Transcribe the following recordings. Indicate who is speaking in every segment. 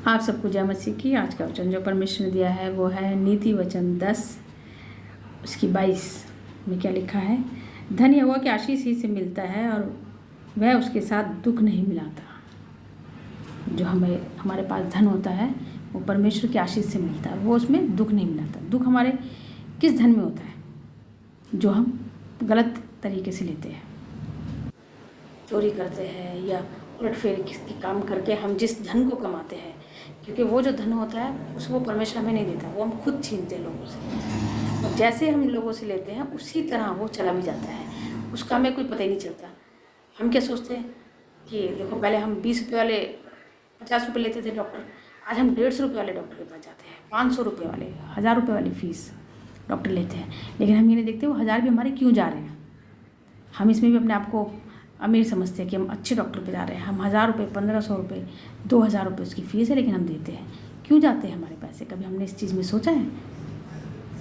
Speaker 1: आप सबको जय मसीह की। आज का वचन जो परमेश्वर ने दिया है वो है नीति वचन 10 उसकी 22 में क्या लिखा है। धन यहोवा की आशीष ही से मिलता है और वह उसके साथ दुख नहीं मिलाता। जो हमारे पास धन होता है वो परमेश्वर की आशीष से मिलता है, वो उसमें दुख नहीं मिलाता। दुख हमारे किस धन में होता है? जो हम गलत तरीके से लेते हैं, चोरी करते हैं या उलटफेर की काम करके हम जिस धन को कमाते हैं, क्योंकि वो जो धन होता है उसको परमेश्वर हमें नहीं देता, वो हम खुद छीनते हैं लोगों से। और जैसे हम लोगों से लेते हैं उसी तरह वो चला भी जाता है, उसका हमें कोई पता ही नहीं चलता। हम क्या सोचते हैं कि देखो पहले हम 20 रुपये वाले 50 रुपये लेते थे डॉक्टर, आज हम 150 रुपये वाले डॉक्टर के पास जाते हैं, 500 रुपये वाले 1000 रुपये वाली फ़ीस डॉक्टर लेते हैं। लेकिन हम ये नहीं देखते वो 1000 भी हमारे क्यों जा रहे हैं। हम इसमें भी अपने आप को अमीर समझते हैं कि हम अच्छे डॉक्टर पे जा रहे हैं। हम 1000 रुपये 1500 रुपये 2000 रुपये उसकी फ़ीस है, लेकिन हम देते हैं। क्यों जाते हैं हमारे पैसे? कभी हमने इस चीज़ में सोचा है?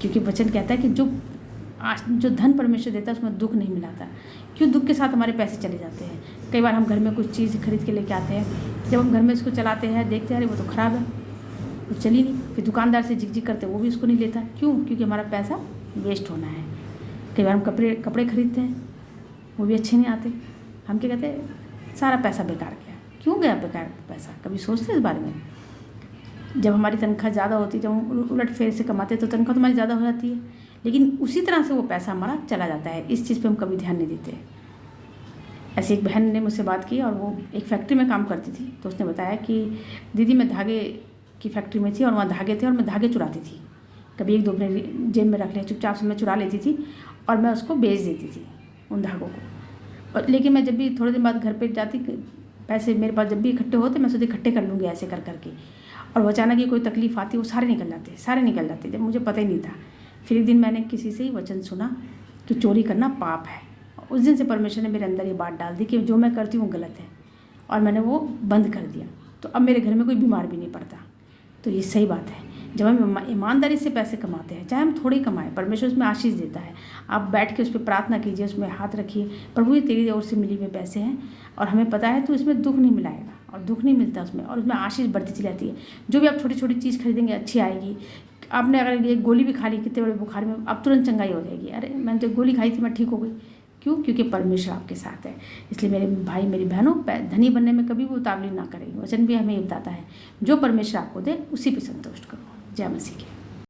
Speaker 1: क्योंकि वचन कहता है कि जो धन परमेश्वर देता है उसमें दुख नहीं मिलाता। क्यों दुख के साथ हमारे पैसे चले जाते हैं? कई बार हम घर में कुछ चीज़ खरीद के लेके आते हैं, जब हम घर में इसको चलाते हैं देखते हैं अरे वो तो ख़राब है, वो चली नहीं, फिर दुकानदार से झिक करते वो भी उसको नहीं लेता। क्यों? क्योंकि हमारा पैसा वेस्ट होना है। कई बार हम कपड़े खरीदते हैं, वो भी अच्छे नहीं आते। हम क्या कहते हैं सारा पैसा बेकार गया। क्यों गया बेकार पैसा? कभी सोचते हैं इस बारे में? जब हमारी तनख्वाह ज़्यादा होती है, जब हम उलट फेर से कमाते हैं तो तनख्वाह तो हमारी ज़्यादा हो जाती है, लेकिन उसी तरह से वो पैसा हमारा चला जाता है। इस चीज़ पे हम कभी ध्यान नहीं देते। ऐसी एक बहन ने मुझसे बात की और वो एक फैक्ट्री में काम करती थी, तो उसने बताया कि दीदी मैं धागे की फैक्ट्री में थी और वहाँ धागे थे और मैं धागे चुराती थी। कभी एक दो अपने जेब में रख लिया, चुपचाप से मैं चुरा लेती थी और मैं उसको बेच देती थी उन धागों को। और लेकिन मैं जब भी थोड़े दिन बाद घर पे जाती, पैसे मेरे पास जब भी इकट्ठे होते मैं सोचती इकट्ठे कर लूँगी ऐसे कर करके, और वो अचानक ही कोई तकलीफ़ आती वो सारे निकल जाते जब मुझे पता ही नहीं था। फिर एक दिन मैंने किसी से ही वचन सुना कि चोरी करना पाप है। उस दिन से परमेश्वर ने मेरे अंदर ये बात डाल दी कि जो मैं करती हूँ गलत है, और मैंने वो बंद कर दिया। तो अब मेरे घर में कोई बीमार भी नहीं पड़ता। तो ये सही बात है। जब हम ईमानदारी से पैसे कमाते हैं, चाहे हम थोड़े कमाएं, परमेश्वर उसमें आशीष देता है। आप बैठ के उस पर प्रार्थना कीजिए, उसमें हाथ रखिए, प्रभु ये तेरी ओर से मिली हुए पैसे हैं और हमें पता है तो इसमें दुख नहीं मिलाएगा, और दुख नहीं मिलता उसमें, और उसमें आशीष बढ़ती चली जाती है। जो भी आप छोटी छोटी चीज़ खरीदेंगे अच्छी आएगी। आपने अगर एक गोली भी खा ली कितने बड़े बुखार में, अब तुरंत चंगाई हो जाएगी। अरे मैंने तो गोली खाई थी मैं ठीक हो गई। क्यों? क्योंकि परमेश्वर आपके साथ है। इसलिए मेरे भाई मेरी बहनों, धनी बनने में कभी भी उतावली ना करें। वचन भी हमें ये बताता है जो परमेश्वर आपको दे उसी पे संतुष्ट करो। जय मसीह की।